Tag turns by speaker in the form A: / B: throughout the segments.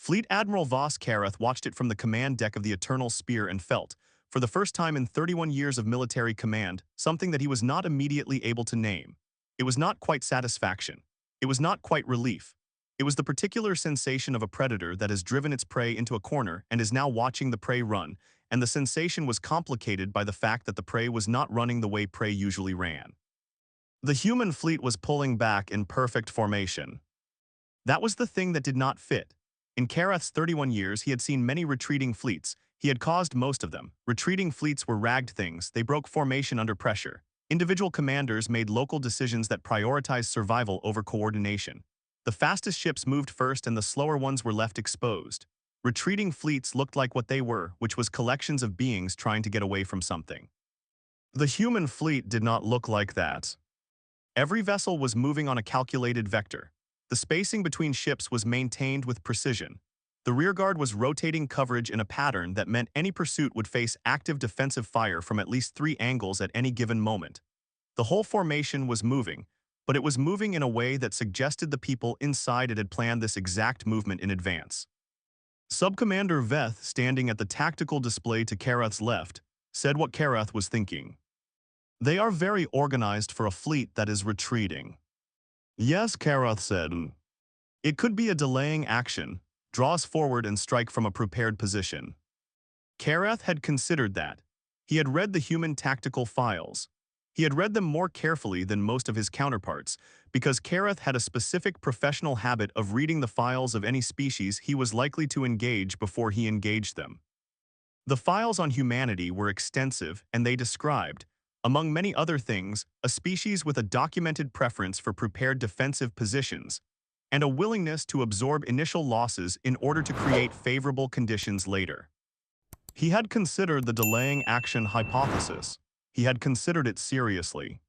A: Fleet Admiral Voss Karath watched it from the command deck of the Eternal Spear and felt, for the first time in 31 years of military command, something that he was not immediately able to name. It was not quite satisfaction. It was not quite relief. It was the particular sensation of a predator that has driven its prey into a corner and is now watching the prey run, and the sensation was complicated by the fact that the prey was not running the way prey usually ran. The human fleet was pulling back in perfect formation. That was the thing that did not fit. In Karath's 31 years, he had seen many retreating fleets. He had caused most of them. Retreating fleets were ragged things. They broke formation under pressure. Individual commanders made local decisions that prioritized survival over coordination. The fastest ships moved first and the slower ones were left exposed. Retreating fleets looked like what they were, which was collections of beings trying to get away from something. The human fleet did not look like that. Every vessel was moving on a calculated vector. The spacing between ships was maintained with precision. The rearguard was rotating coverage in a pattern that meant any pursuit would face active defensive fire from at least 3 angles at any given moment. The whole formation was moving, but it was moving in a way that suggested the people inside it had planned this exact movement in advance. Subcommander Veth, standing at the tactical display to Karath's left, said what Karath was thinking. They are very organized for a fleet that is retreating. Yes, Karath said. It could be a delaying action, draw us forward and strike from a prepared position. Karath had considered that. He had read the human tactical files. He had read them more carefully than most of his counterparts, because Karath had a specific professional habit of reading the files of any species he was likely to engage before he engaged them. The files on humanity were extensive, and they described, among many other things, a species with a documented preference for prepared defensive positions, and a willingness to absorb initial losses in order to create favorable conditions later. He had considered the delaying action hypothesis. He had considered it seriously.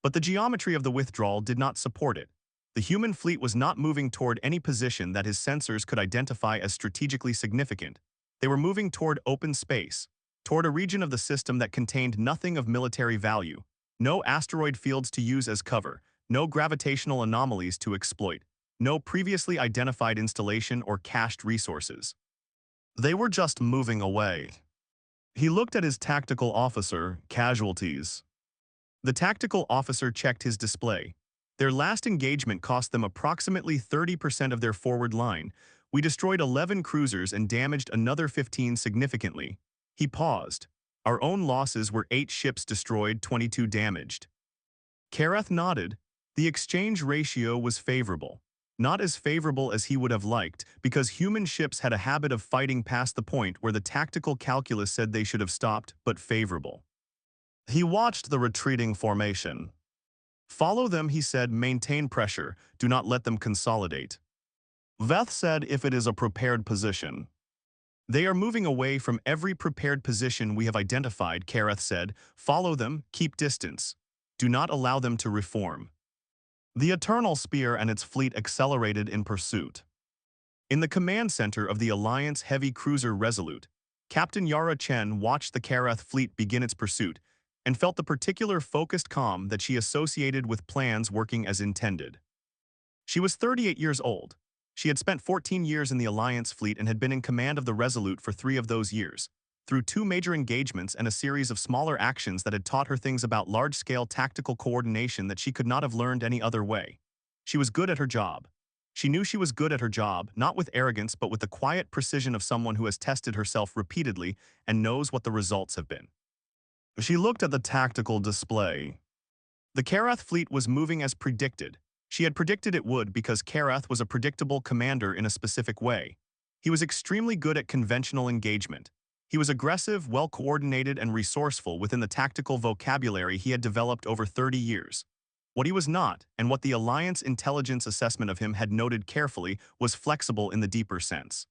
A: But the geometry of the withdrawal did not support it. The human fleet was not moving toward any position that his sensors could identify as strategically significant. They were moving toward open space, toward a region of the system that contained nothing of military value, no asteroid fields to use as cover, no gravitational anomalies to exploit, no previously identified installation or cached resources. They were just moving away. He looked at his tactical officer, casualties. The tactical officer checked his display. Their last engagement cost them approximately 30% of their forward line. We destroyed 11 cruisers and damaged another 15 significantly. He paused. Our own losses were 8 ships destroyed, 22 damaged. Karath nodded. The exchange ratio was favorable. Not as favorable as he would have liked, because human ships had a habit of fighting past the point where the tactical calculus said they should have stopped, but favorable. He watched the retreating formation. Follow them, he said, maintain pressure, do not let them consolidate. Veth said if it is a prepared position. They are moving away from every prepared position we have identified, Karath said. Follow them, keep distance. Do not allow them to reform. The Eternal Spear and its fleet accelerated in pursuit. In the command center of the Alliance heavy cruiser Resolute, Captain Yara Chen watched the Karath fleet begin its pursuit and felt the particular focused calm that she associated with plans working as intended. She was 38 years old. She had spent 14 years in the Alliance fleet and had been in command of the Resolute for 3 of those years, through 2 major engagements and a series of smaller actions that had taught her things about large-scale tactical coordination that she could not have learned any other way. She was good at her job. She knew she was good at her job, not with arrogance but with the quiet precision of someone who has tested herself repeatedly and knows what the results have been. She looked at the tactical display. The Karath fleet was moving as predicted. She had predicted it would because Karath was a predictable commander in a specific way. He was extremely good at conventional engagement. He was aggressive, well-coordinated, and resourceful within the tactical vocabulary he had developed over 30 years. What he was not, and what the Alliance intelligence assessment of him had noted carefully, was flexible in the deeper sense.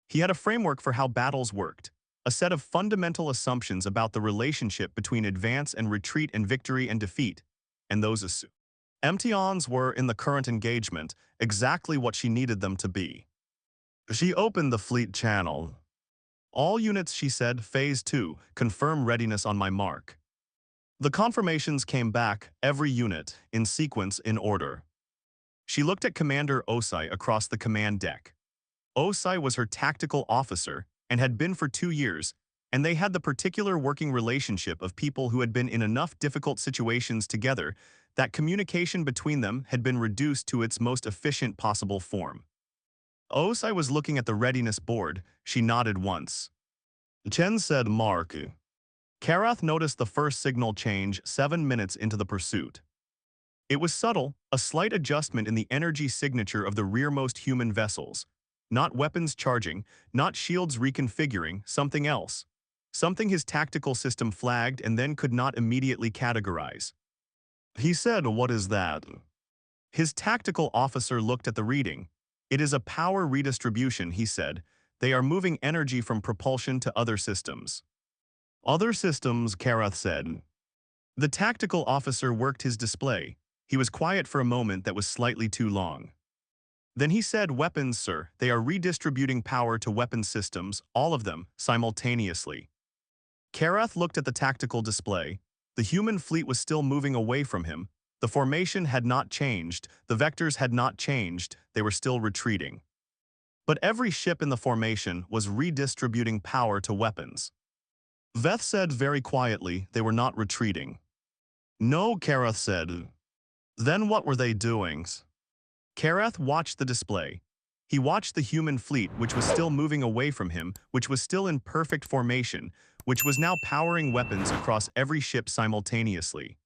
A: He had a framework for how battles worked, a set of fundamental assumptions about the relationship between advance and retreat and victory and defeat, and those assumed. Emptions were, in the current engagement, exactly what she needed them to be. She opened the fleet channel. All units, she said, Phase 2, confirm readiness on my mark. The confirmations came back, every unit, in sequence, in order. She looked at Commander Osai across the command deck. Osai was her tactical officer and had been for 2 years, and they had the particular working relationship of people who had been in enough difficult situations together that communication between them had been reduced to its most efficient possible form. Osai was looking at the readiness board. She nodded once. Chen said, "Mark." Karath noticed the first signal change 7 minutes into the pursuit. It was subtle, a slight adjustment in the energy signature of the rearmost human vessels. Not weapons charging, not shields reconfiguring, something else. Something his tactical system flagged and then could not immediately categorize. He said, "What is that?" His tactical officer looked at the reading. "It is a power redistribution," he said. "They are moving energy from propulsion to other systems." "Other systems," Karath said. The tactical officer worked his display. He was quiet for a moment that was slightly too long. Then he said, "Weapons, sir. They are redistributing power to weapon systems, all of them, simultaneously." Karath looked at the tactical display. The human fleet was still moving away from him. The formation had not changed. The vectors had not changed. They were still retreating. But every ship in the formation was redistributing power to weapons. Veth said very quietly they were not retreating. "No," Karath said. "Then what were they doing?" Karath watched the display. He watched the human fleet, which was still moving away from him, which was still in perfect formation, which was now powering weapons across every ship simultaneously.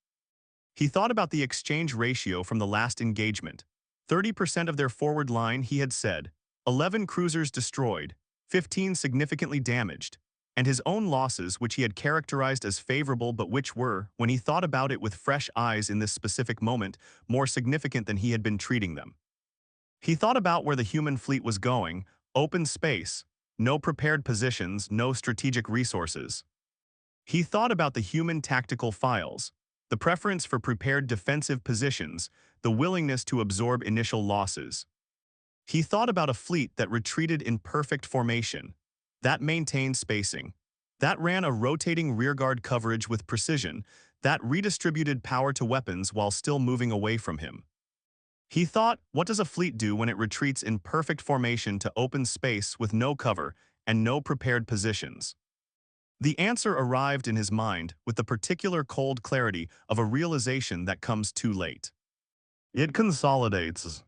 A: He thought about the exchange ratio from the last engagement. 30% of their forward line, he had said. 11 cruisers destroyed, 15 significantly damaged, and his own losses, which he had characterized as favorable but which were, when he thought about it with fresh eyes in this specific moment, more significant than he had been treating them. He thought about where the human fleet was going: open space, no prepared positions, no strategic resources. He thought about the human tactical files, the preference for prepared defensive positions, the willingness to absorb initial losses. He thought about a fleet that retreated in perfect formation, that maintained spacing, that ran a rotating rearguard coverage with precision, that redistributed power to weapons while still moving away from him. He thought, what does a fleet do when it retreats in perfect formation to open space with no cover and no prepared positions? The answer arrived in his mind with the particular cold clarity of a realization that comes too late. It consolidates.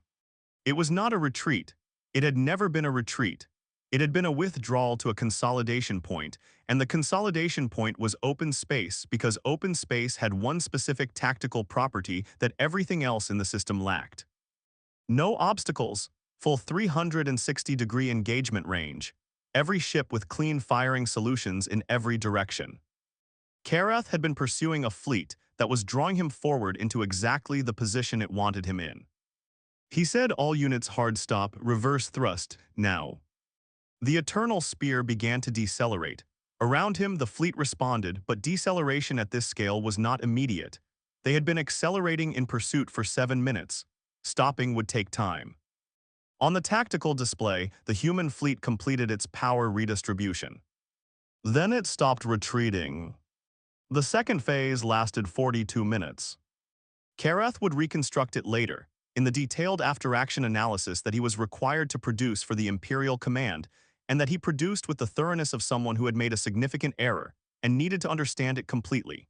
A: It was not a retreat. It had never been a retreat. It had been a withdrawal to a consolidation point, and the consolidation point was open space because open space had one specific tactical property that everything else in the system lacked. No obstacles, full 360-degree engagement range, every ship with clean firing solutions in every direction. Karath had been pursuing a fleet that was drawing him forward into exactly the position it wanted him in. He said, "All units hard stop, reverse thrust, now." The eternal spear began to decelerate. Around him, the fleet responded, but deceleration at this scale was not immediate. They had been accelerating in pursuit for 7 minutes. Stopping would take time. On the tactical display, the human fleet completed its power redistribution. Then it stopped retreating. The second phase lasted 42 minutes. Karath would reconstruct it later, in the detailed after-action analysis that he was required to produce for the Imperial Command, and that he produced with the thoroughness of someone who had made a significant error and needed to understand it completely.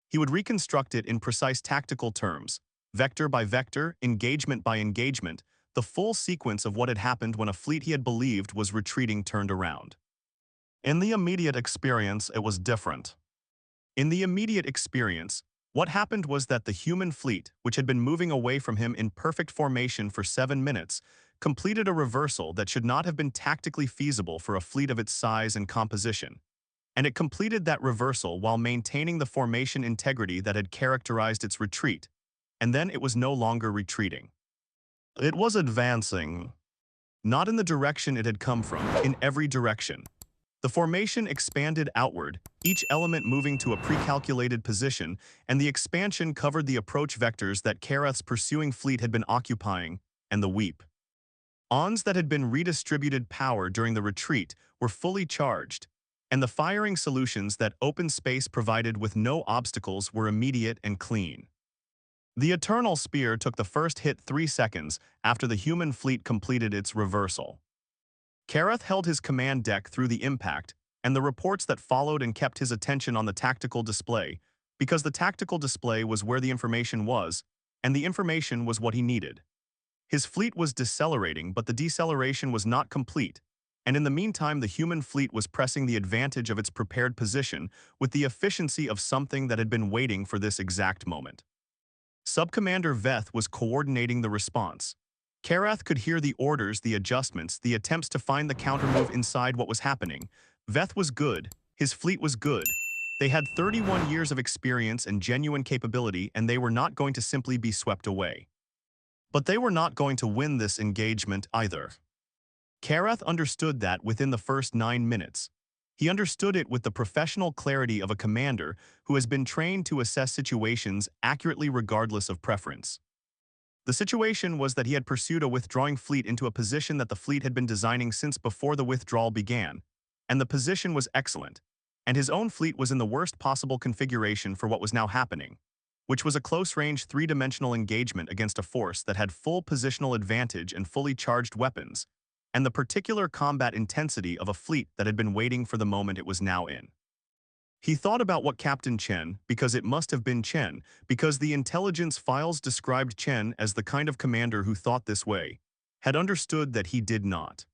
A: He would reconstruct it in precise tactical terms, vector by vector, engagement by engagement, the full sequence of what had happened when a fleet he had believed was retreating turned around. In the immediate experience, it was different. In the immediate experience, what happened was that the human fleet, which had been moving away from him in perfect formation for 7 minutes, completed a reversal that should not have been tactically feasible for a fleet of its size and composition. And it completed that reversal while maintaining the formation integrity that had characterized its retreat, and then it was no longer retreating. It was advancing. Not in the direction it had come from, in every direction. The formation expanded outward, each element moving to a pre-calculated position, and the expansion covered the approach vectors that Karath's pursuing fleet had been occupying, and the weep. Ons that had been redistributed power during the retreat were fully charged, and the firing solutions that open space provided with no obstacles were immediate and clean. The Eternal Spear took the first hit 3 seconds after the human fleet completed its reversal. Karath held his command deck through the impact, and the reports that followed and kept his attention on the tactical display, because the tactical display was where the information was, and the information was what he needed. His fleet was decelerating, but the deceleration was not complete, and in the meantime the human fleet was pressing the advantage of its prepared position with the efficiency of something that had been waiting for this exact moment. Subcommander Veth was coordinating the response. Karath could hear the orders, the adjustments, the attempts to find the countermove inside what was happening. Veth was good. His fleet was good. They had 31 years of experience and genuine capability, and they were not going to simply be swept away. But they were not going to win this engagement either. Karath understood that within the first 9 minutes. He understood it with the professional clarity of a commander who has been trained to assess situations accurately regardless of preference. The situation was that he had pursued a withdrawing fleet into a position that the fleet had been designing since before the withdrawal began, and the position was excellent, and his own fleet was in the worst possible configuration for what was now happening, which was a close-range three-dimensional engagement against a force that had full positional advantage and fully charged weapons, and the particular combat intensity of a fleet that had been waiting for the moment it was now in. He thought about what Captain Chen, because it must have been Chen, because the intelligence files described Chen as the kind of commander who thought this way, had understood that he did not.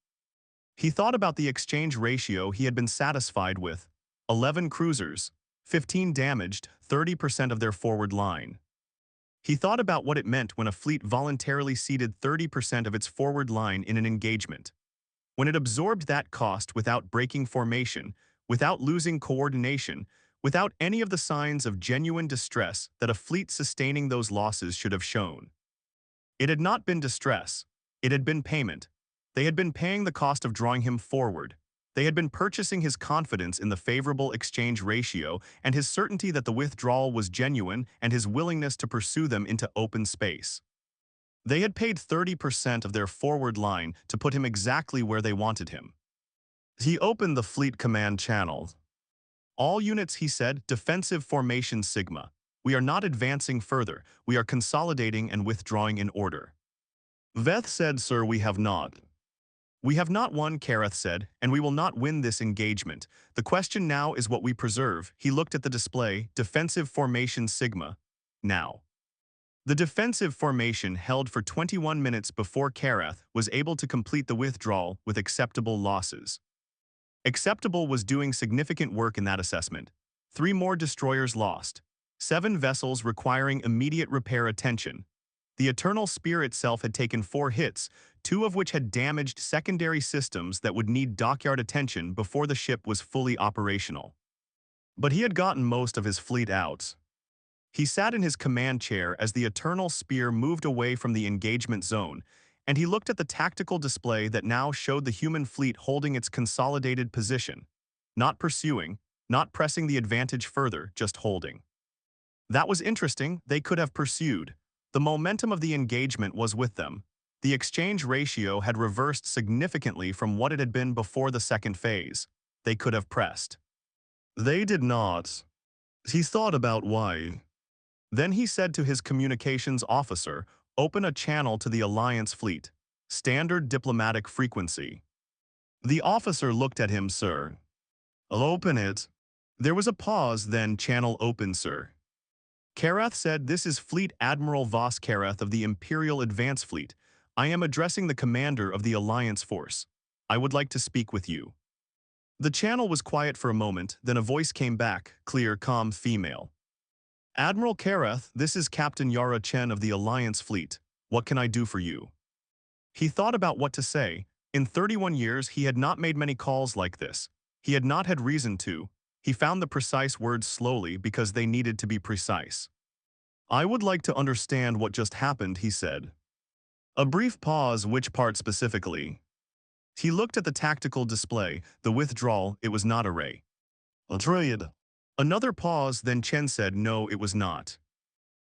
A: He thought about the exchange ratio he had been satisfied with: 11 cruisers, 15 damaged, 30% of their forward line. He thought about what it meant when a fleet voluntarily ceded 30% of its forward line in an engagement. When it absorbed that cost without breaking formation, without losing coordination, without any of the signs of genuine distress that a fleet sustaining those losses should have shown. It had not been distress. It had been payment. They had been paying the cost of drawing him forward. They had been purchasing his confidence in the favorable exchange ratio and his certainty that the withdrawal was genuine and his willingness to pursue them into open space. They had paid 30% of their forward line to put him exactly where they wanted him. He opened the fleet command channel. All units, he said, defensive formation Sigma. We are not advancing further. We are consolidating and withdrawing in order. Veth said, Sir, we have not. We have not won, Karath said, and we will not win this engagement. The question now is what we preserve. He looked at the display, defensive formation Sigma. Now. The defensive formation held for 21 minutes before Karath was able to complete the withdrawal with acceptable losses. Acceptable was doing significant work in that assessment. 3 more destroyers lost. 7 vessels requiring immediate repair attention. The Eternal Spear itself had taken 4 hits, 2 of which had damaged secondary systems that would need dockyard attention before the ship was fully operational. But he had gotten most of his fleet out. He sat in his command chair as the Eternal Spear moved away from the engagement zone, and he looked at the tactical display that now showed the human fleet holding its consolidated position, not pursuing, not pressing the advantage further, just holding. That was interesting. They could have pursued. The momentum of the engagement was with them. The exchange ratio had reversed significantly from what it had been before the second phase. They could have pressed. They did not. He thought about why. Then he said to his communications officer, open a channel to the Alliance fleet. Standard diplomatic frequency. The officer looked at him, Sir. I'll open it. There was a pause, then channel open, Sir. Karath said, This is Fleet Admiral Voss Karath of the Imperial Advance Fleet. I am addressing the commander of the Alliance force. I would like to speak with you. The channel was quiet for a moment, then a voice came back, clear, calm, female. Admiral Karath, this is Captain Yara Chen of the Alliance Fleet. What can I do for you? He thought about what to say. In 31 years, he had not made many calls like this. He had not had reason to. He found the precise words slowly because they needed to be precise. I would like to understand what just happened, he said. A brief pause, which part specifically? He looked at the tactical display, the withdrawal, it was not a ray. A trade. Another pause, then Chen said, No, it was not.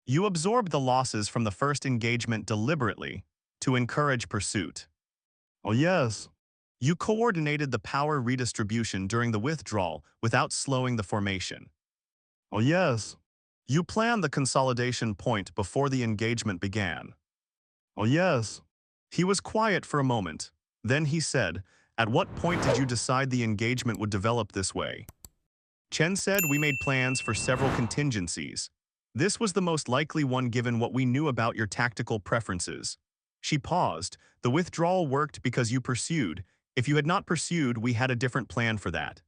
A: You absorbed the losses from the first engagement deliberately to encourage pursuit. Oh, yes. You coordinated the power redistribution during the withdrawal without slowing the formation. Oh, yes. You planned the consolidation point before the engagement began. Oh, yes. He was quiet for a moment. Then he said, At what point did you decide the engagement would develop this way? Chen said we made plans for several contingencies. This was the most likely one given what we knew about your tactical preferences. She paused. The withdrawal worked because you pursued. If you had not pursued, we had a different plan for that.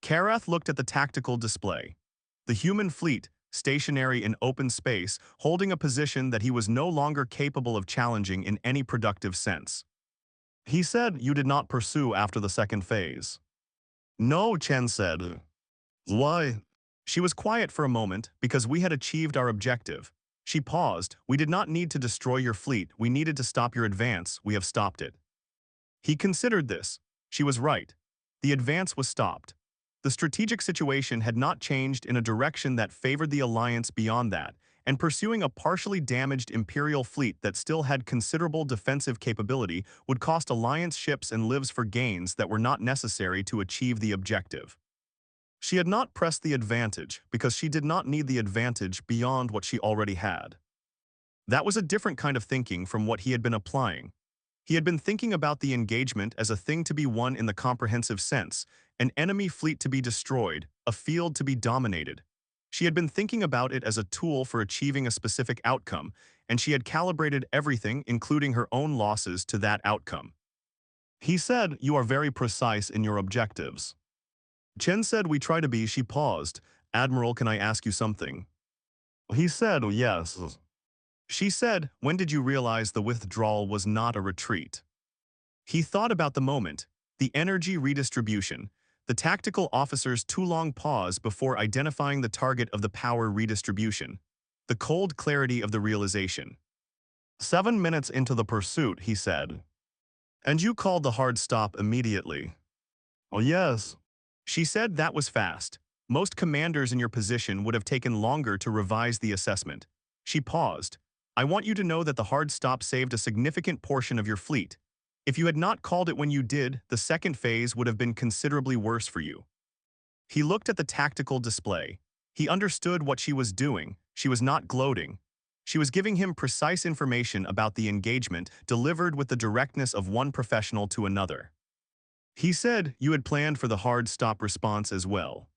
A: Karath looked at the tactical display. The human fleet, stationary in open space, holding a position that he was no longer capable of challenging in any productive sense. He said you did not pursue after the second phase. No, Chen said. Why? She was quiet for a moment because we had achieved our objective. She paused. We did not need to destroy your fleet. We needed to stop your advance. We have stopped it. He considered this. She was right. The advance was stopped. The strategic situation had not changed in a direction that favored the alliance beyond that, and pursuing a partially damaged Imperial fleet that still had considerable defensive capability would cost alliance ships and lives for gains that were not necessary to achieve the objective. She had not pressed the advantage because she did not need the advantage beyond what she already had. That was a different kind of thinking from what he had been applying. He had been thinking about the engagement as a thing to be won in the comprehensive sense, an enemy fleet to be destroyed, a field to be dominated. She had been thinking about it as a tool for achieving a specific outcome, and she had calibrated everything, including her own losses, to that outcome. He said, "You are very precise in your objectives." Chen said, "We try to be." She paused. "Admiral, can I ask you something?" He said, "Yes." She said, "When did you realize the withdrawal was not a retreat?" He thought about the moment, the energy redistribution, the tactical officer's too long pause before identifying the target of the power redistribution, the cold clarity of the realization. 7 minutes into the pursuit, he said. "And you called the hard stop immediately." "Oh, yes." She said, "That was fast. Most commanders in your position would have taken longer to revise the assessment." She paused. "I want you to know that the hard stop saved a significant portion of your fleet. If you had not called it when you did, the second phase would have been considerably worse for you." He looked at the tactical display. He understood what she was doing. She was not gloating. She was giving him precise information about the engagement, delivered with the directness of one professional to another. He said, "You had planned for the hard stop response as well."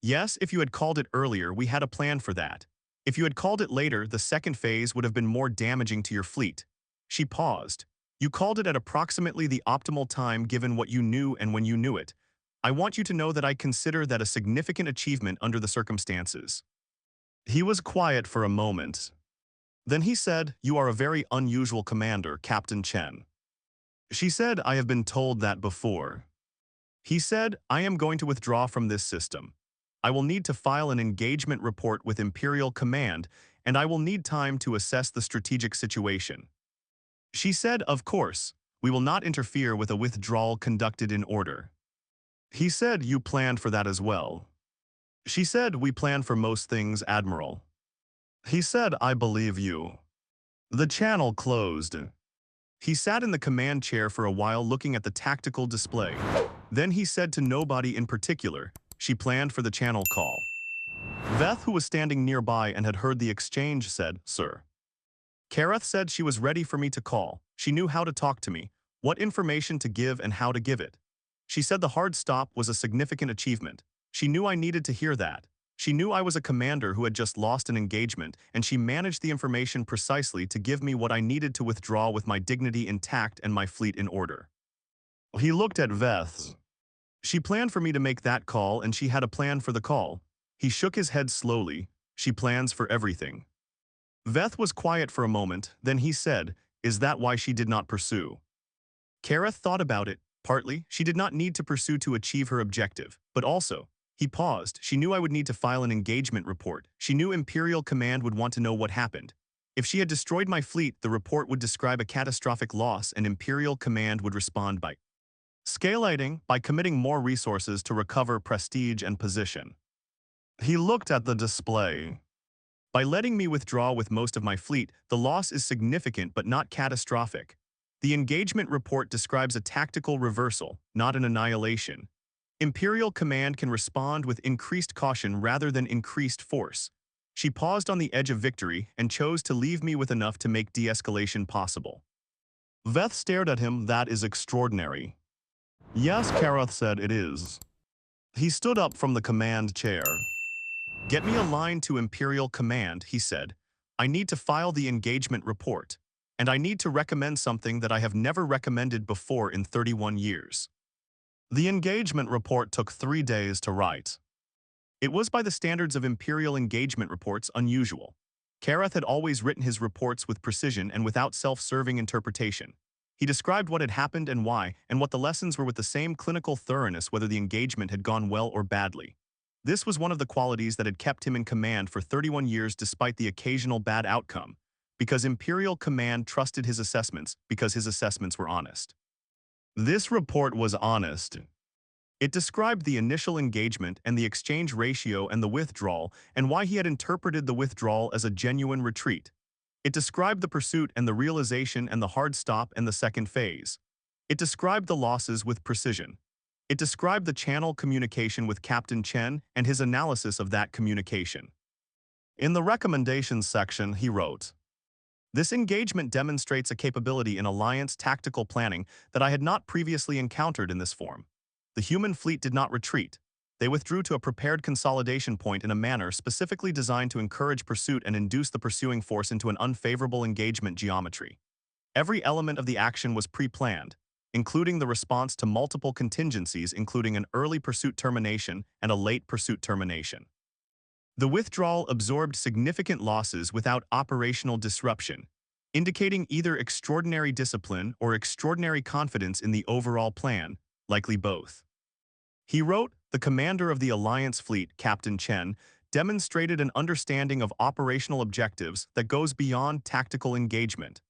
A: "Yes, if you had called it earlier, we had a plan for that. If you had called it later, the second phase would have been more damaging to your fleet." She paused. "You called it at approximately the optimal time given what you knew and when you knew it. I want you to know that I consider that a significant achievement under the circumstances." He was quiet for a moment. Then he said, "You are a very unusual commander, Captain Chen." She said, "I have been told that before." He said, "I am going to withdraw from this system. I will need to file an engagement report with Imperial Command, and I will need time to assess the strategic situation." She said, "Of course, we will not interfere with a withdrawal conducted in order." He said, "You planned for that as well." She said, "We plan for most things, Admiral." He said, "I believe you." The channel closed. He sat in the command chair for a while looking at the tactical display. Then he said to nobody in particular, "She planned for the channel call." Veth, who was standing nearby and had heard the exchange, said, "Sir." Karath said she was ready for me to call. She knew how to talk to me, what information to give and how to give it. She said the hard stop was a significant achievement. She knew I needed to hear that. She knew I was a commander who had just lost an engagement, and she managed the information precisely to give me what I needed to withdraw with my dignity intact and my fleet in order. He looked at Veth. She planned for me to make that call, and she had a plan for the call. He shook his head slowly. She plans for everything. Veth was quiet for a moment, then he said, "Is that why she did not pursue?" Karath thought about it. Partly, she did not need to pursue to achieve her objective, but also, he paused. She knew I would need to file an engagement report. She knew Imperial Command would want to know what happened. If she had destroyed my fleet, the report would describe a catastrophic loss, and Imperial Command would respond by scalating, by committing more resources to recover prestige and position. He looked at the display. "By letting me withdraw with most of my fleet, the loss is significant but not catastrophic. The engagement report describes a tactical reversal, not an annihilation. Imperial Command can respond with increased caution rather than increased force." She paused on the edge of victory and chose to leave me with enough to make de-escalation possible. Veth stared at him. "That is extraordinary." Yes, Karath said, it is. He stood up from the command chair. Get me a line to Imperial Command, he said. I need to file the engagement report, and I need to recommend something that I have never recommended before in 31 years. The engagement report took 3 days to write. It was by the standards of Imperial engagement reports unusual. Karath had always written his reports with precision and without self-serving interpretation. He described what had happened and why, and what the lessons were with the same clinical thoroughness whether the engagement had gone well or badly. This was one of the qualities that had kept him in command for 31 years despite the occasional bad outcome, because Imperial Command trusted his assessments because his assessments were honest. This report was honest. It described the initial engagement and the exchange ratio and the withdrawal and why he had interpreted the withdrawal as a genuine retreat. It described the pursuit and the realization and the hard stop and the second phase. It described the losses with precision. It described the channel communication with Captain Chen and his analysis of that communication. In the recommendations section, he wrote, "This engagement demonstrates a capability in alliance tactical planning that I had not previously encountered in this form. The human fleet did not retreat. They withdrew to a prepared consolidation point in a manner specifically designed to encourage pursuit and induce the pursuing force into an unfavorable engagement geometry. Every element of the action was pre-planned, including the response to multiple contingencies including an early pursuit termination and a late pursuit termination. The withdrawal absorbed significant losses without operational disruption, indicating either extraordinary discipline or extraordinary confidence in the overall plan, likely both." He wrote, "The commander of the Alliance fleet, Captain Chen, demonstrated an understanding of operational objectives that goes beyond tactical engagement.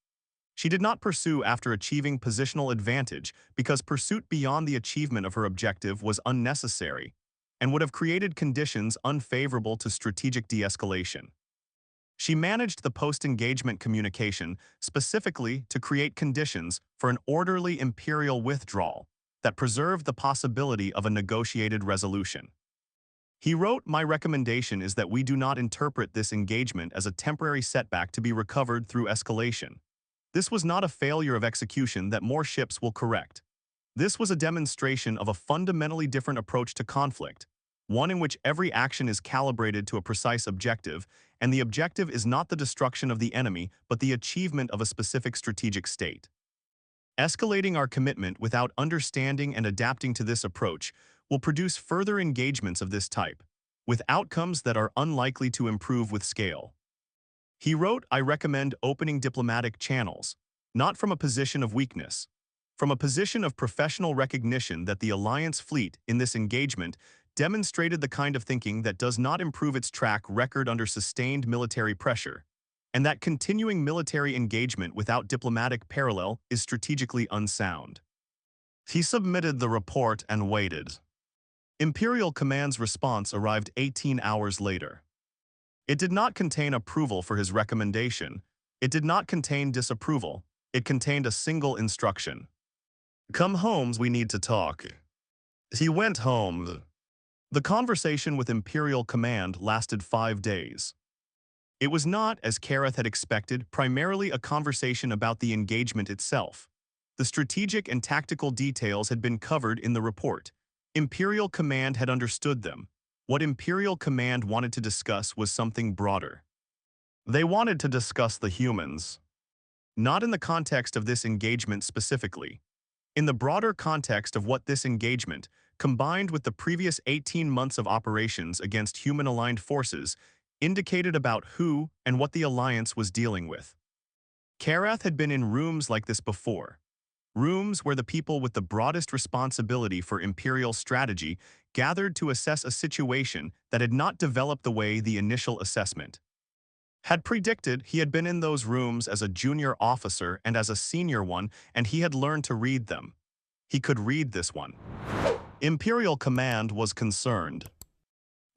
A: She did not pursue after achieving positional advantage because pursuit beyond the achievement of her objective was unnecessary and would have created conditions unfavorable to strategic de-escalation. She managed the post-engagement communication specifically to create conditions for an orderly Imperial withdrawal that preserved the possibility of a negotiated resolution." He wrote, "My recommendation is that we do not interpret this engagement as a temporary setback to be recovered through escalation. This was not a failure of execution that more ships will correct. This was a demonstration of a fundamentally different approach to conflict, one in which every action is calibrated to a precise objective, and the objective is not the destruction of the enemy but the achievement of a specific strategic state. Escalating our commitment without understanding and adapting to this approach will produce further engagements of this type, with outcomes that are unlikely to improve with scale." He wrote, "I recommend opening diplomatic channels, not from a position of weakness, from a position of professional recognition that the Alliance fleet in this engagement demonstrated the kind of thinking that does not improve its track record under sustained military pressure, and that continuing military engagement without diplomatic parallel is strategically unsound." He submitted the report and waited. Imperial Command's response arrived 18 hours later. It did not contain approval for his recommendation. It did not contain disapproval. It contained a single instruction. "Come home, we need to talk." He went home. The conversation with Imperial Command lasted 5 days. It was not, as Karath had expected, primarily a conversation about the engagement itself. The strategic and tactical details had been covered in the report. Imperial Command had understood them. What Imperial Command wanted to discuss was something broader. They wanted to discuss the humans. Not in the context of this engagement specifically. In the broader context of what this engagement, combined with the previous 18 months of operations against human-aligned forces, indicated about who and what the Alliance was dealing with. Karath had been in rooms like this before. Rooms where the people with the broadest responsibility for Imperial strategy gathered to assess a situation that had not developed the way the initial assessment had predicted. He had been in those rooms as a junior officer and as a senior one, and he had learned to read them. He could read this one. Imperial Command was concerned.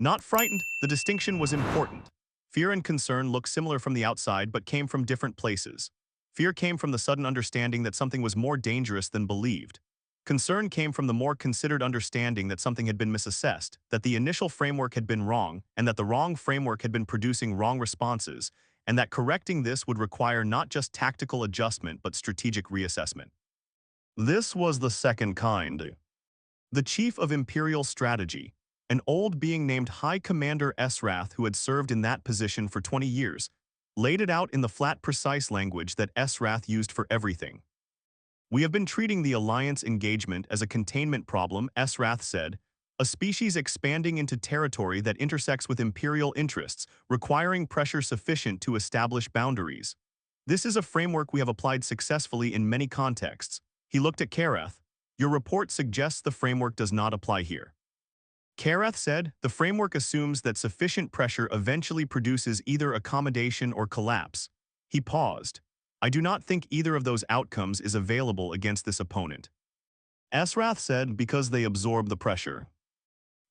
A: Not frightened, the distinction was important. Fear and concern looked similar from the outside but came from different places. Fear came from the sudden understanding that something was more dangerous than believed. Concern came from the more considered understanding that something had been misassessed, that the initial framework had been wrong, and that the wrong framework had been producing wrong responses, and that correcting this would require not just tactical adjustment but strategic reassessment. This was the second kind. The chief of Imperial Strategy, an old being named High Commander Esrath who had served in that position for 20 years, laid it out in the flat, precise language that Esrath used for everything. We have been treating the Alliance engagement as a containment problem, Esrath said, a species expanding into territory that intersects with Imperial interests, requiring pressure sufficient to establish boundaries. This is a framework we have applied successfully in many contexts. He looked at Karath. Your report suggests the framework does not apply here. Karath said, the framework assumes that sufficient pressure eventually produces either accommodation or collapse. He paused. I do not think either of those outcomes is available against this opponent. Esrath said, because they absorb the pressure.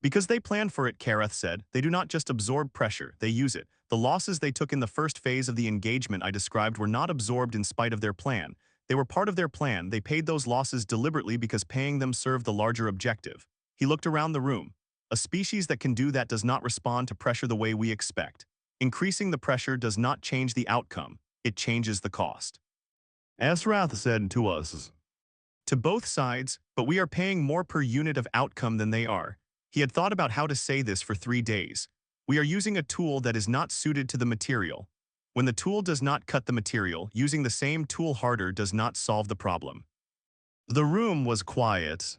A: Because they plan for it, Karath said, they do not just absorb pressure, they use it. The losses they took in the first phase of the engagement I described were not absorbed in spite of their plan. They were part of their plan. They paid those losses deliberately because paying them served the larger objective. He looked around the room. A species that can do that does not respond to pressure the way we expect. Increasing the pressure does not change the outcome. It changes the cost. Esrath said to us. To both sides, but we are paying more per unit of outcome than they are. He had thought about how to say this for 3 days. We are using a tool that is not suited to the material. When the tool does not cut the material, using the same tool harder does not solve the problem. The room was quiet.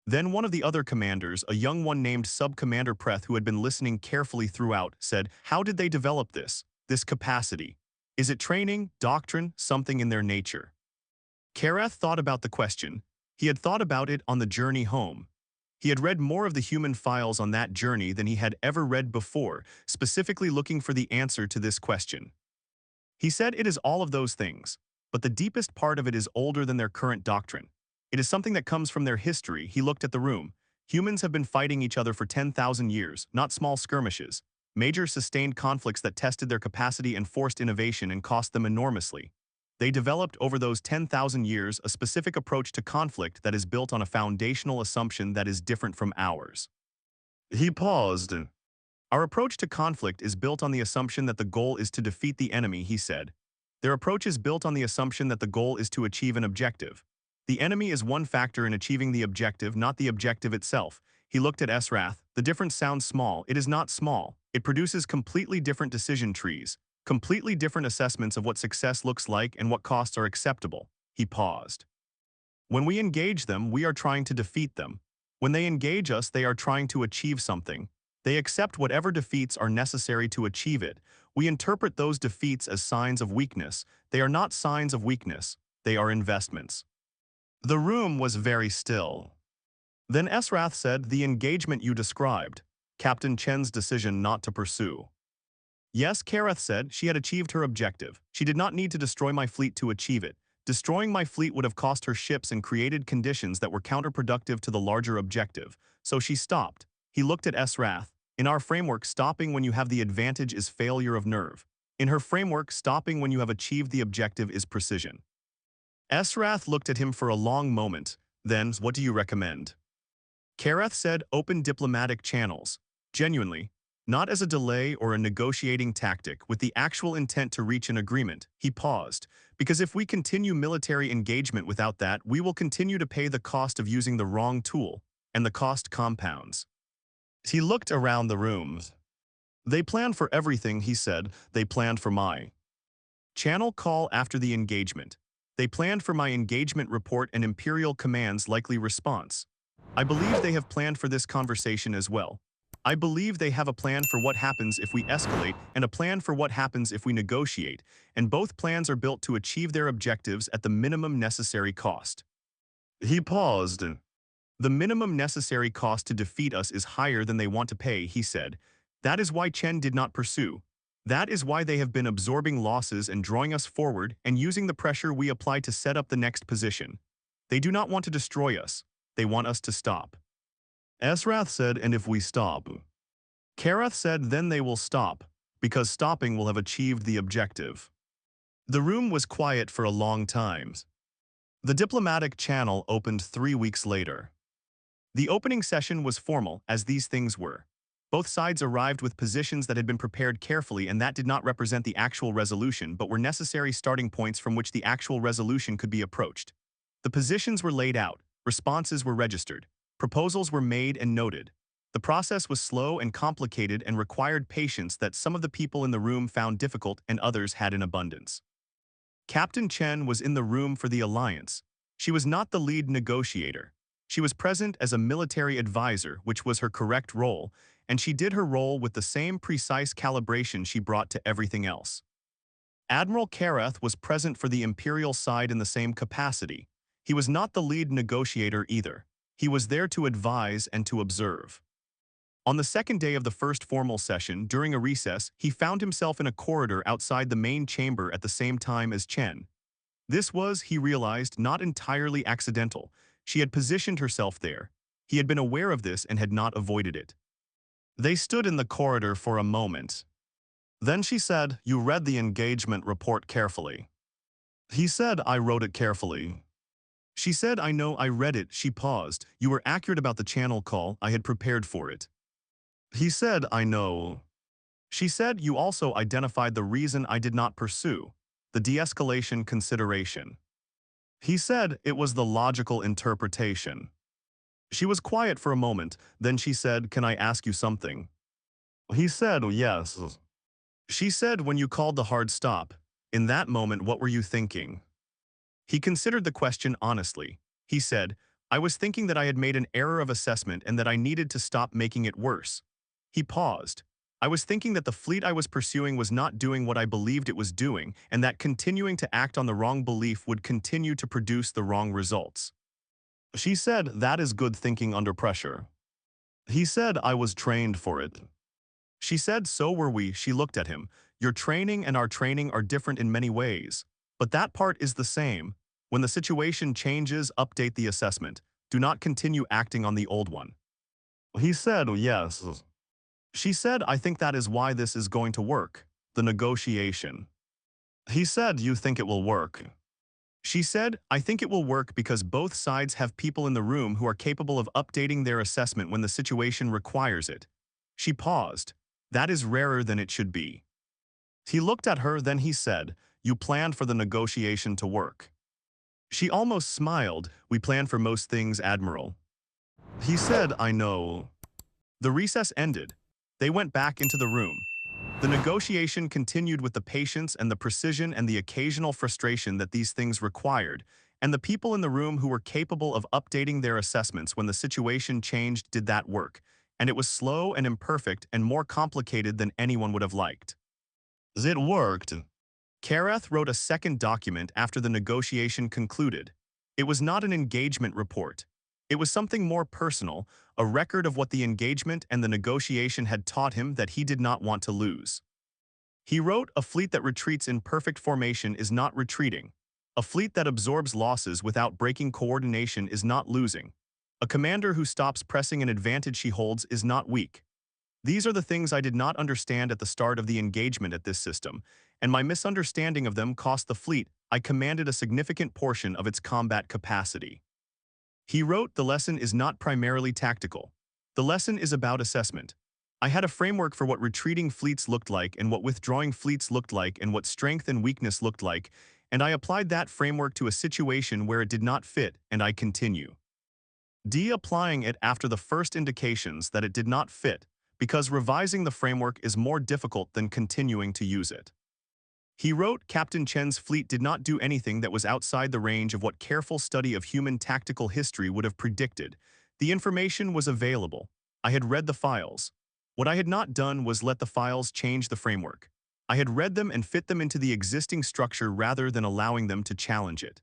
A: Then one of the other commanders, a young one named Sub-Commander Preth who had been listening carefully throughout, said, how did they develop this capacity? Is it training, doctrine, something in their nature? Karath thought about the question. He had thought about it on the journey home. He had read more of the human files on that journey than he had ever read before, specifically looking for the answer to this question. He said it is all of those things, but the deepest part of it is older than their current doctrine. It is something that comes from their history. He looked at the room. Humans have been fighting each other for 10,000 years, not small skirmishes. Major sustained conflicts that tested their capacity and forced innovation and cost them enormously. They developed over those 10,000 years a specific approach to conflict that is built on a foundational assumption that is different from ours. He paused. Our approach to conflict is built on the assumption that the goal is to defeat the enemy, he said. Their approach is built on the assumption that the goal is to achieve an objective. The enemy is one factor in achieving the objective, not the objective itself. He looked at Esrath. The difference sounds small. It is not small. It produces completely different decision trees, completely different assessments of what success looks like and what costs are acceptable. He paused. When we engage them, we are trying to defeat them. When they engage us, they are trying to achieve something. They accept whatever defeats are necessary to achieve it. We interpret those defeats as signs of weakness. They are not signs of weakness. They are investments. The room was very still. Then Esrath said, the engagement you described, Captain Chen's decision not to pursue. Yes, Karath said, she had achieved her objective. She did not need to destroy my fleet to achieve it. Destroying my fleet would have cost her ships and created conditions that were counterproductive to the larger objective. So she stopped. He looked at Esrath. In our framework, stopping when you have the advantage is failure of nerve. In her framework, stopping when you have achieved the objective is precision. Esrath looked at him for a long moment. Then, what do you recommend? Karath said, open diplomatic channels. Genuinely. Not as a delay or a negotiating tactic, with the actual intent to reach an agreement. He paused. Because if we continue military engagement without that, we will continue to pay the cost of using the wrong tool, and the cost compounds. He looked around the room. They planned for everything, he said. They planned for my channel call after the engagement. They planned for my engagement report and Imperial Command's likely response. I believe they have planned for this conversation as well. I believe they have a plan for what happens if we escalate and a plan for what happens if we negotiate, and both plans are built to achieve their objectives at the minimum necessary cost. He paused. The minimum necessary cost to defeat us is higher than they want to pay, he said. That is why Chen did not pursue. That is why they have been absorbing losses and drawing us forward and using the pressure we apply to set up the next position. They do not want to destroy us. They want us to stop. Esrath said, and if we stop? Karath said, then they will stop, because stopping will have achieved the objective. The room was quiet for a long time. The diplomatic channel opened 3 weeks later. The opening session was formal, as these things were. Both sides arrived with positions that had been prepared carefully and that did not represent the actual resolution but were necessary starting points from which the actual resolution could be approached. The positions were laid out, responses were registered. Proposals were made and noted. The process was slow and complicated and required patience that some of the people in the room found difficult and others had in abundance. Captain Chen was in the room for the alliance. She was not the lead negotiator. She was present as a military advisor, which was her correct role, and she did her role with the same precise calibration she brought to everything else. Admiral Karath was present for the Imperial side in the same capacity. He was not the lead negotiator either. He was there to advise and to observe. On the second day of the first formal session, during a recess, he found himself in a corridor outside the main chamber at the same time as Chen. This was, he realized, not entirely accidental. She had positioned herself there. He had been aware of this and had not avoided it. They stood in the corridor for a moment. Then she said, "You read the engagement report carefully." He said, "I wrote it carefully." She said, "I know I read it." She paused. "You were accurate about the channel call. I had prepared for it." He said, "I know." She said, "You also identified the reason I did not pursue, the de-escalation consideration." He said, "It was the logical interpretation." She was quiet for a moment, then she said, "Can I ask you something?" He said, "Yes." She said, "When you called the hard stop, in that moment what were you thinking?" He considered the question honestly. He said, "I was thinking that I had made an error of assessment and that I needed to stop making it worse." He paused. "I was thinking that the fleet I was pursuing was not doing what I believed it was doing, and that continuing to act on the wrong belief would continue to produce the wrong results." She said, "That is good thinking under pressure." He said, "I was trained for it." She said, "So were we." She looked at him. "Your training and our training are different in many ways. But that part is the same. When the situation changes, update the assessment. Do not continue acting on the old one." He said, "Yes." She said, "I think that is why this is going to work. The negotiation." He said, "You think it will work?" She said, "I think it will work because both sides have people in the room who are capable of updating their assessment when the situation requires it." She paused. "That is rarer than it should be." He looked at her, then he said, "You planned for the negotiation to work." She almost smiled. "We plan for most things, Admiral." He said, "I know." The recess ended. They went back into the room. The negotiation continued with the patience and the precision and the occasional frustration that these things required, and the people in the room who were capable of updating their assessments when the situation changed did that work, and it was slow and imperfect and more complicated than anyone would have liked. It worked. Karath wrote a second document after the negotiation concluded. It was not an engagement report. It was something more personal, a record of what the engagement and the negotiation had taught him that he did not want to lose. He wrote, "A fleet that retreats in perfect formation is not retreating. A fleet that absorbs losses without breaking coordination is not losing. A commander who stops pressing an advantage she holds is not weak. These are the things I did not understand at the start of the engagement at this system, and my misunderstanding of them cost the fleet I commanded a significant portion of its combat capacity." He wrote, "The lesson is not primarily tactical. The lesson is about assessment. I had a framework for what retreating fleets looked like and what withdrawing fleets looked like and what strength and weakness looked like, and I applied that framework to a situation where it did not fit, and I continue. De-applying it after the first indications that it did not fit, because revising the framework is more difficult than continuing to use it." He wrote, "Captain Chen's fleet did not do anything that was outside the range of what careful study of human tactical history would have predicted. The information was available. I had read the files. What I had not done was let the files change the framework. I had read them and fit them into the existing structure rather than allowing them to challenge it."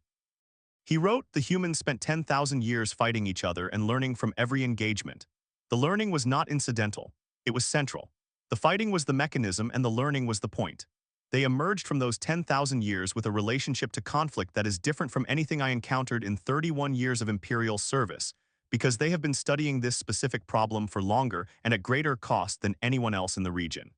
A: He wrote, "The humans spent 10,000 years fighting each other and learning from every engagement. The learning was not incidental. It was central. The fighting was the mechanism and the learning was the point. They emerged from those 10,000 years with a relationship to conflict that is different from anything I encountered in 31 years of Imperial service, because they have been studying this specific problem for longer and at greater cost than anyone else in the region."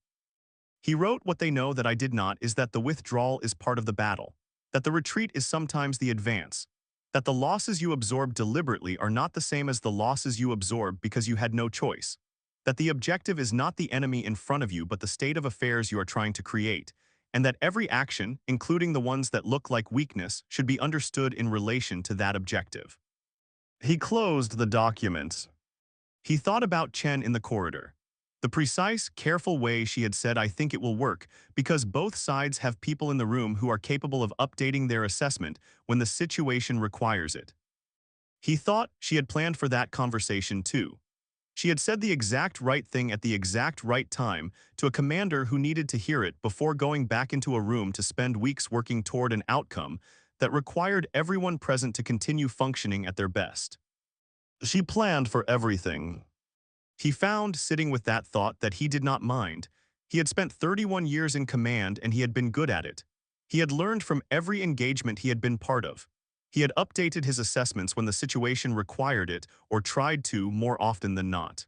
A: He wrote, "What they know that I did not is that the withdrawal is part of the battle, that the retreat is sometimes the advance, that the losses you absorb deliberately are not the same as the losses you absorb because you had no choice, that the objective is not the enemy in front of you but the state of affairs you are trying to create, and that every action, including the ones that look like weakness, should be understood in relation to that objective." He closed the document. He thought about Chen in the corridor. The precise, careful way she had said, "I think it will work," because both sides have people in the room who are capable of updating their assessment when the situation requires it. He thought she had planned for that conversation too. She had said the exact right thing at the exact right time to a commander who needed to hear it before going back into a room to spend weeks working toward an outcome that required everyone present to continue functioning at their best. She planned for everything. He found, sitting with that thought, that he did not mind. He had spent 31 years in command and he had been good at it. He had learned from every engagement he had been part of. He had updated his assessments when the situation required it, or tried to more often than not.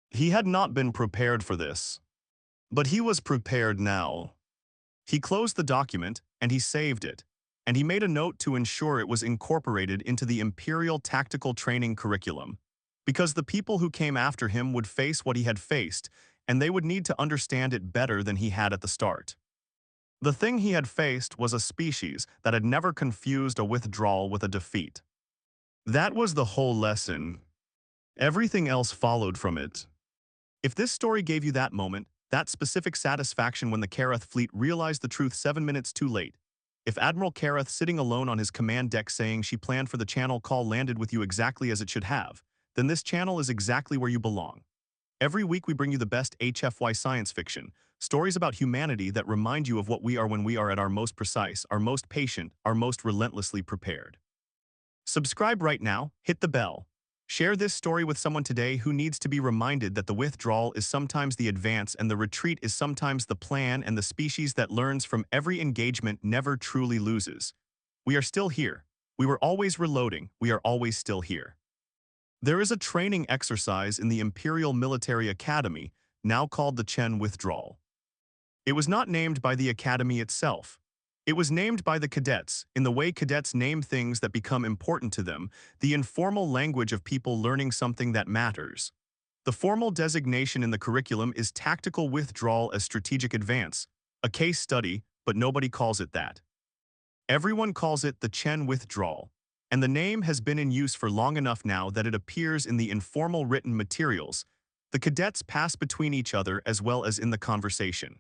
A: He had not been prepared for this. But he was prepared now. He closed the document, and he saved it. And he made a note to ensure it was incorporated into the Imperial Tactical Training curriculum. Because the people who came after him would face what he had faced, and they would need to understand it better than he had at the start. The thing he had faced was a species that had never confused a withdrawal with a defeat. That was the whole lesson. Everything else followed from it. If this story gave you that moment, that specific satisfaction when the Karath fleet realized the truth 7 minutes too late, if Admiral Karath sitting alone on his command deck saying she planned for the channel call landed with you exactly as it should have, then this channel is exactly where you belong. Every week we bring you the best HFY science fiction, stories about humanity that remind you of what we are when we are at our most precise, our most patient, our most relentlessly prepared. Subscribe right now, hit the bell. Share this story with someone today who needs to be reminded that the withdrawal is sometimes the advance and the retreat is sometimes the plan, and the species that learns from every engagement never truly loses. We are still here. We were always reloading. We are always still here. There is a training exercise in the Imperial Military Academy, now called the Chen Withdrawal. It was not named by the Academy itself. It was named by the cadets, in the way cadets name things that become important to them, the informal language of people learning something that matters. The formal designation in the curriculum is Tactical Withdrawal as Strategic Advance, a case study, but nobody calls it that. Everyone calls it the Chen Withdrawal, and the name has been in use for long enough now that it appears in the informal written materials. The cadets pass between each other as well as in the conversation.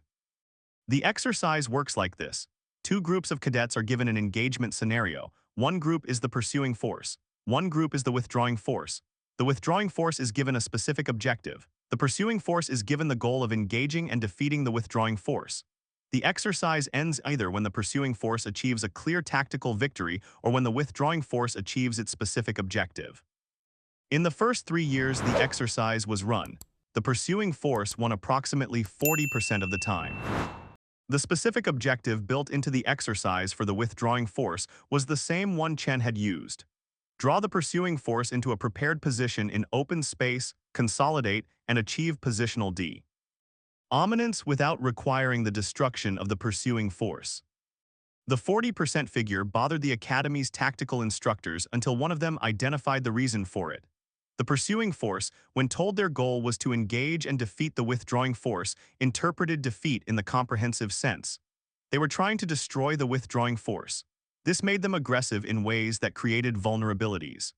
A: The exercise works like this. 2 groups of cadets are given an engagement scenario. One group is the pursuing force. One group is the withdrawing force. The withdrawing force is given a specific objective. The pursuing force is given the goal of engaging and defeating the withdrawing force. The exercise ends either when the pursuing force achieves a clear tactical victory or when the withdrawing force achieves its specific objective. In the first 3 years the exercise was run, the pursuing force won approximately 40% of the time. The specific objective built into the exercise for the withdrawing force was the same one Chen had used. Draw the pursuing force into a prepared position in open space, consolidate, and achieve positional D. Dominance without requiring the destruction of the pursuing force. The 40% figure bothered the Academy's tactical instructors until one of them identified the reason for it. The pursuing force, when told their goal was to engage and defeat the withdrawing force, interpreted defeat in the comprehensive sense. They were trying to destroy the withdrawing force. This made them aggressive in ways that created vulnerabilities.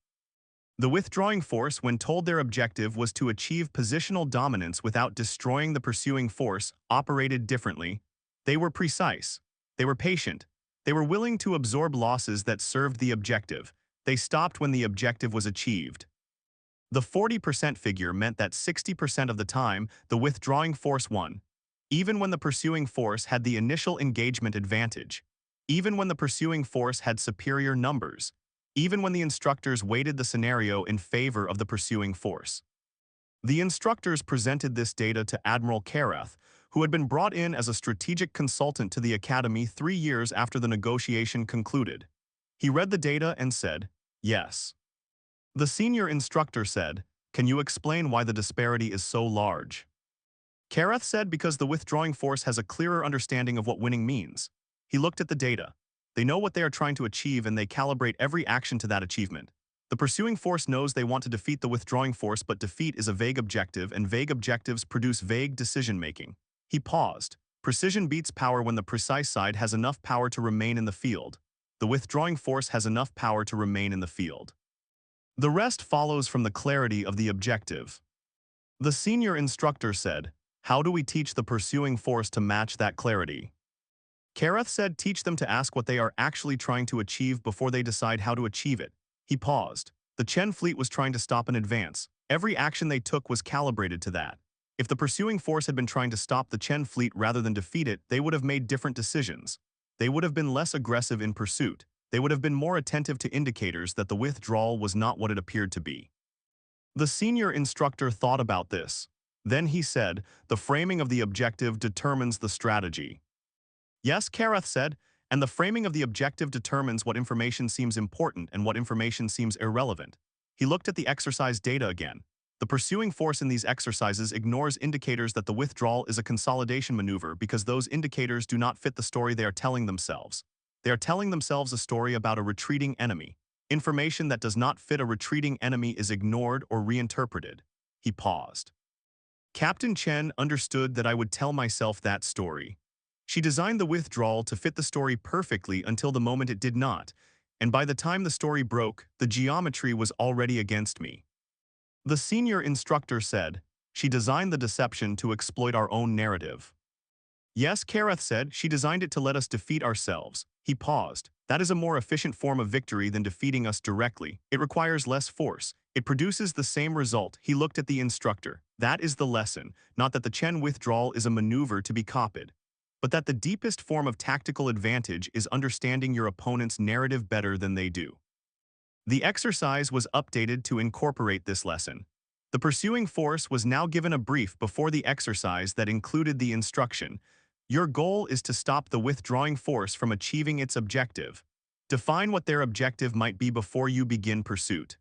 A: The withdrawing force, when told their objective was to achieve positional dominance without destroying the pursuing force, operated differently. They were precise. They were patient. They were willing to absorb losses that served the objective. They stopped when the objective was achieved. The 40% figure meant that 60% of the time, the withdrawing force won, even when the pursuing force had the initial engagement advantage, even when the pursuing force had superior numbers, even when the instructors weighted the scenario in favor of the pursuing force. The instructors presented this data to Admiral Karath, who had been brought in as a strategic consultant to the Academy 3 years after the negotiation concluded. He read the data and said, "Yes." The senior instructor said, "Can you explain why the disparity is so large?" Karath said, "Because the withdrawing force has a clearer understanding of what winning means." He looked at the data. They know what they are trying to achieve and they calibrate every action to that achievement. The pursuing force knows they want to defeat the withdrawing force, but defeat is a vague objective and vague objectives produce vague decision-making. He paused. Precision beats power when the precise side has enough power to remain in the field. The withdrawing force has enough power to remain in the field. The rest follows from the clarity of the objective. The senior instructor said, "How do we teach the pursuing force to match that clarity?" Karath said, "Teach them to ask what they are actually trying to achieve before they decide how to achieve it." He paused. The Chen fleet was trying to stop an advance. Every action they took was calibrated to that. If the pursuing force had been trying to stop the Chen fleet rather than defeat it, they would have made different decisions. They would have been less aggressive in pursuit. They would have been more attentive to indicators that the withdrawal was not what it appeared to be. The senior instructor thought about this. Then he said, "The framing of the objective determines the strategy." "Yes," Karath said, "and the framing of the objective determines what information seems important and what information seems irrelevant." He looked at the exercise data again. The pursuing force in these exercises ignores indicators that the withdrawal is a consolidation maneuver because those indicators do not fit the story they are telling themselves. They are telling themselves a story about a retreating enemy. Information that does not fit a retreating enemy is ignored or reinterpreted. He paused. Captain Chen understood that I would tell myself that story. She designed the withdrawal to fit the story perfectly until the moment it did not, and by the time the story broke, the geometry was already against me. The senior instructor said, "She designed the deception to exploit our own narrative." "Yes," Karath said, "she designed it to let us defeat ourselves." He paused. "That is a more efficient form of victory than defeating us directly. It requires less force. It produces the same result." He looked at the instructor. "That is the lesson, not that the Chen withdrawal is a maneuver to be copied, but that the deepest form of tactical advantage is understanding your opponent's narrative better than they do." The exercise was updated to incorporate this lesson. The pursuing force was now given a brief before the exercise that included the instruction, "Your goal is to stop the withdrawing force from achieving its objective. Define what their objective might be before you begin pursuit."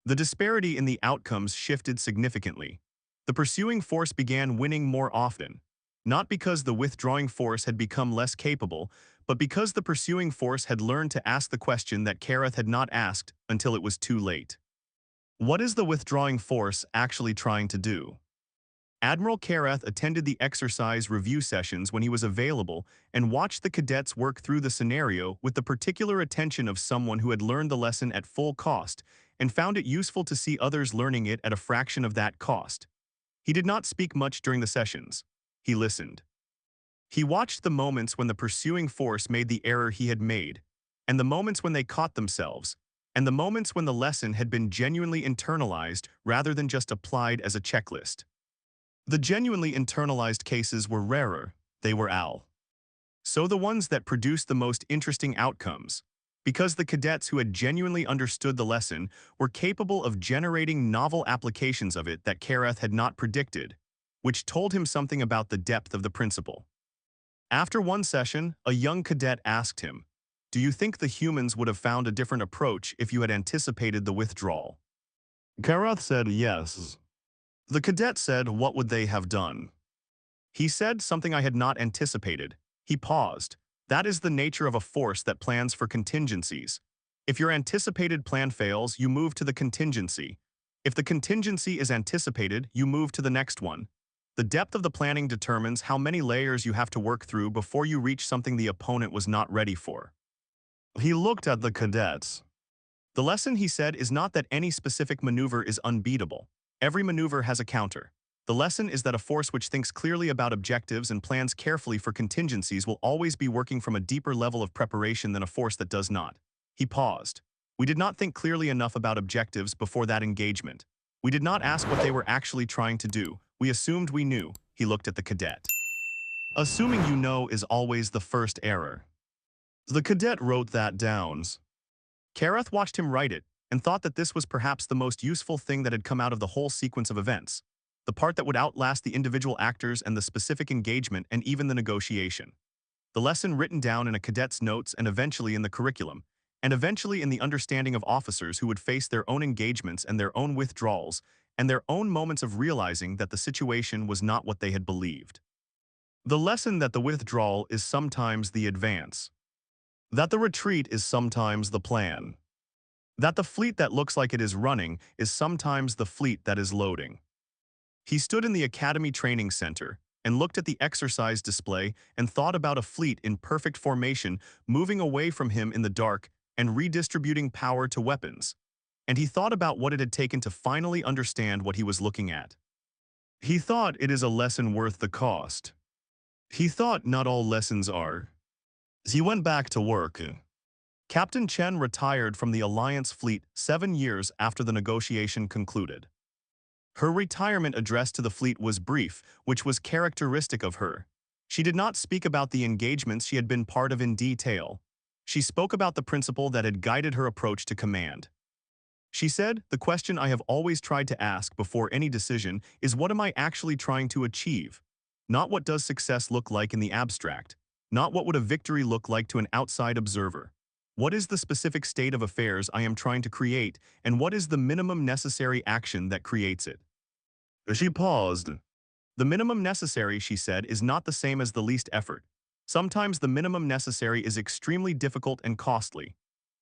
A: The disparity in the outcomes shifted significantly. The pursuing force began winning more often, not because the withdrawing force had become less capable, but because the pursuing force had learned to ask the question that Karath had not asked until it was too late. What is the withdrawing force actually trying to do? Admiral Karath attended the exercise review sessions when he was available and watched the cadets work through the scenario with the particular attention of someone who had learned the lesson at full cost and found it useful to see others learning it at a fraction of that cost. He did not speak much during the sessions. He listened. He watched the moments when the pursuing force made the error he had made, and the moments when they caught themselves, and the moments when the lesson had been genuinely internalized rather than just applied as a checklist. The genuinely internalized cases were rarer, they were so the ones that produced the most interesting outcomes, because the cadets who had genuinely understood the lesson were capable of generating novel applications of it that Karath had not predicted, which told him something about the depth of the principle. After one session, a young cadet asked him, "Do you think the humans would have found a different approach if you had anticipated the withdrawal?" Karath said yes. The cadet said, "What would they have done?" He said, "Something I had not anticipated." He paused. That is the nature of a force that plans for contingencies. If your anticipated plan fails, you move to the contingency. If the contingency is anticipated, you move to the next one. The depth of the planning determines how many layers you have to work through before you reach something the opponent was not ready for. He looked at the cadets. The lesson, he said, is not that any specific maneuver is unbeatable. Every maneuver has a counter. The lesson is that a force which thinks clearly about objectives and plans carefully for contingencies will always be working from a deeper level of preparation than a force that does not. He paused. We did not think clearly enough about objectives before that engagement. We did not ask what they were actually trying to do. We assumed we knew. He looked at the cadet. Assuming you know is always the first error. The cadet wrote that down. Karath watched him write it and thought that this was perhaps the most useful thing that had come out of the whole sequence of events, the part that would outlast the individual actors and the specific engagement and even the negotiation. The lesson written down in a cadet's notes and eventually in the curriculum, and eventually in the understanding of officers who would face their own engagements and their own withdrawals and their own moments of realizing that the situation was not what they had believed. The lesson that the withdrawal is sometimes the advance. That the retreat is sometimes the plan. That the fleet that looks like it is running is sometimes the fleet that is loading. He stood in the Academy Training Center and looked at the exercise display and thought about a fleet in perfect formation moving away from him in the dark and redistributing power to weapons. and he thought about what it had taken to finally understand what he was looking at. He thought it is a lesson worth the cost. He thought not all lessons are. He went back to work. Captain Chen retired from the Alliance fleet 7 years after the negotiation concluded. Her retirement address to the fleet was brief, which was characteristic of her. She did not speak about the engagements she had been part of in detail. She spoke about the principle that had guided her approach to command. She said, "The question I have always tried to ask before any decision is what am I actually trying to achieve? Not what does success look like in the abstract. Not what would a victory look like to an outside observer. What is the specific state of affairs I am trying to create, and what is the minimum necessary action that creates it?" She paused. The minimum necessary, she said, is not the same as the least effort. Sometimes the minimum necessary is extremely difficult and costly.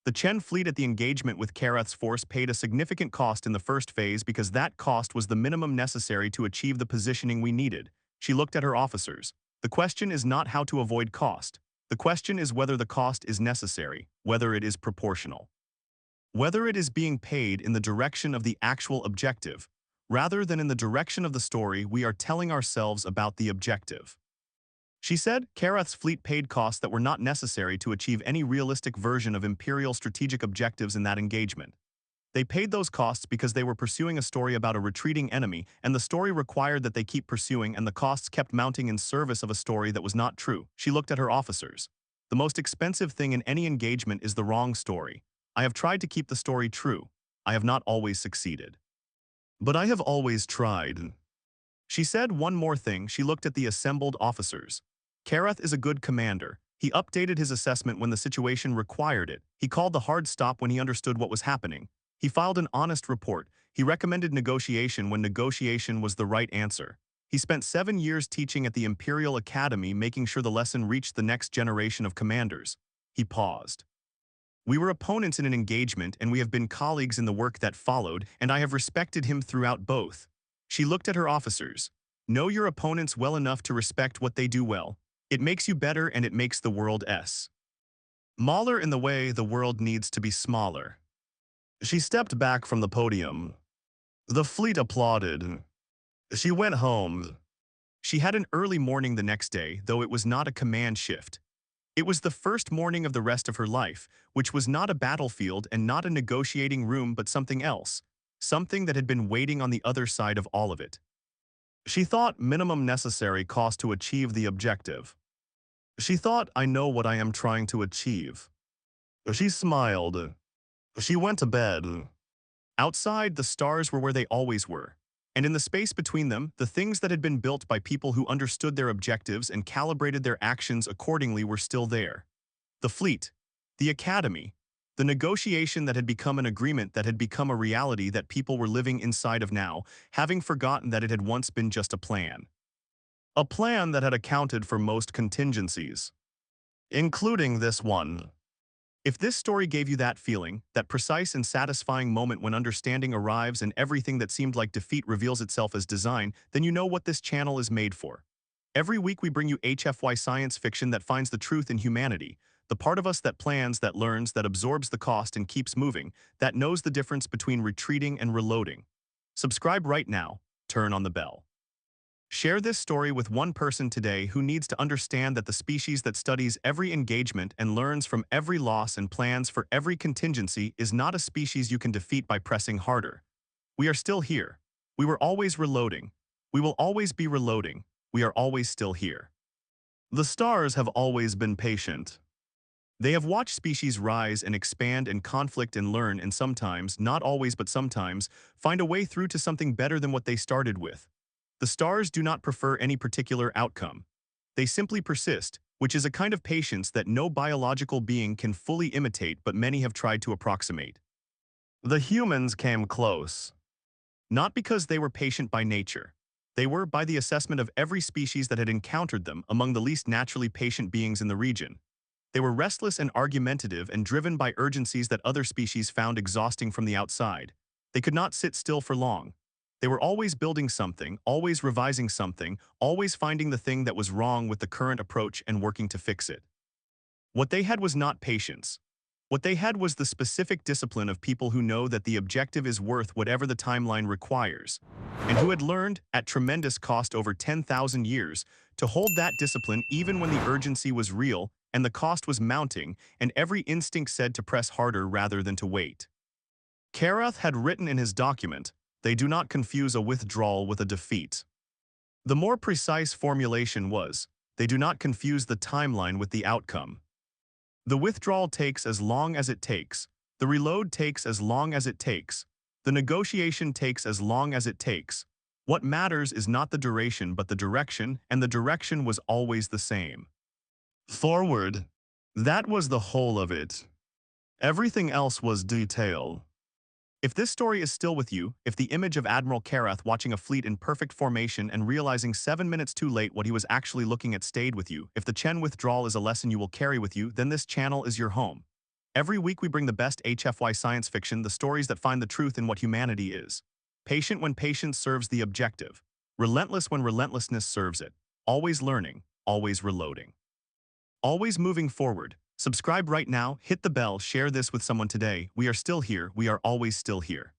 A: The Chen fleet at the engagement with Karath's force paid a significant cost in the first phase because that cost was the minimum necessary to achieve the positioning we needed. She looked at her officers. The question is not how to avoid cost. The question is whether the cost is necessary, whether it is proportional. Whether it is being paid in the direction of the actual objective, rather than in the direction of the story we are telling ourselves about the objective. She said Karath's fleet paid costs that were not necessary to achieve any realistic version of Imperial strategic objectives in that engagement. They paid those costs because they were pursuing a story about a retreating enemy, and the story required that they keep pursuing, and the costs kept mounting in service of a story that was not true. She looked at her officers. The most expensive thing in any engagement is the wrong story. I have tried to keep the story true. I have not always succeeded. But I have always tried. She said one more thing. She looked at the assembled officers. Karath is a good commander. He updated his assessment when the situation required it. He called the hard stop when he understood what was happening. He filed an honest report. He recommended negotiation when negotiation was the right answer. He spent 7 years teaching at the Imperial Academy, making sure the lesson reached the next generation of commanders. He paused. We were opponents in an engagement, and we have been colleagues in the work that followed, and I have respected him throughout both. She looked at her officers. Know your opponents well enough to respect what they do well. It makes you better, and it makes the world smaller in the way the world needs to be smaller. She stepped back from the podium. The fleet applauded. She went home. She had an early morning the next day, though it was not a command shift. It was the first morning of the rest of her life, which was not a battlefield and not a negotiating room but something else, something that had been waiting on the other side of all of it. She thought minimum necessary cost to achieve the objective. She thought, I know what I am trying to achieve. She smiled. She went to bed. Outside, the stars were where they always were. And in the space between them, the things that had been built by people who understood their objectives and calibrated their actions accordingly were still there. The fleet, the academy, the negotiation that had become an agreement that had become a reality that people were living inside of now, having forgotten that it had once been just a plan. A plan that had accounted for most contingencies, including this one. If this story gave you that feeling, that precise and satisfying moment when understanding arrives and everything that seemed like defeat reveals itself as design, then you know what this channel is made for. Every week we bring you HFY science fiction that finds the truth in humanity, the part of us that plans, that learns, that absorbs the cost and keeps moving, that knows the difference between retreating and reloading. Subscribe right now, turn on the bell. Share this story with one person today who needs to understand that the species that studies every engagement and learns from every loss and plans for every contingency is not a species you can defeat by pressing harder. We are still here. We were always reloading. We will always be reloading. We are always still here. The stars have always been patient. They have watched species rise and expand and conflict and learn and sometimes, not always but sometimes, find a way through to something better than what they started with. The stars do not prefer any particular outcome. They simply persist, which is a kind of patience that no biological being can fully imitate but many have tried to approximate. The humans came close. Not because they were patient by nature. They were by the assessment of every species that had encountered them among the least naturally patient beings in the region. They were restless and argumentative and driven by urgencies that other species found exhausting from the outside. They could not sit still for long. They were always building something, always revising something, always finding the thing that was wrong with the current approach and working to fix it. What they had was not patience. What they had was the specific discipline of people who know that the objective is worth whatever the timeline requires, and who had learned, at tremendous cost over 10,000 years, to hold that discipline even when the urgency was real and the cost was mounting, and every instinct said to press harder rather than to wait. Karath had written in his document, "They do not confuse a withdrawal with a defeat." The more precise formulation was, "They do not confuse the timeline with the outcome." The withdrawal takes as long as it takes. The reload takes as long as it takes. The negotiation takes as long as it takes. What matters is not the duration but the direction, and the direction was always the same. Forward. That was the whole of it. Everything else was detail. If this story is still with you, if the image of Admiral Karath watching a fleet in perfect formation and realizing 7 minutes too late what he was actually looking at stayed with you, if the Chen withdrawal is a lesson you will carry with you, then this channel is your home. Every week we bring the best HFY science fiction, the stories that find the truth in what humanity is. Patient when patience serves the objective. Relentless when relentlessness serves it. Always learning, always reloading. Always moving forward. Subscribe right now, hit the bell, share this with someone today. We are still here, we are always still here.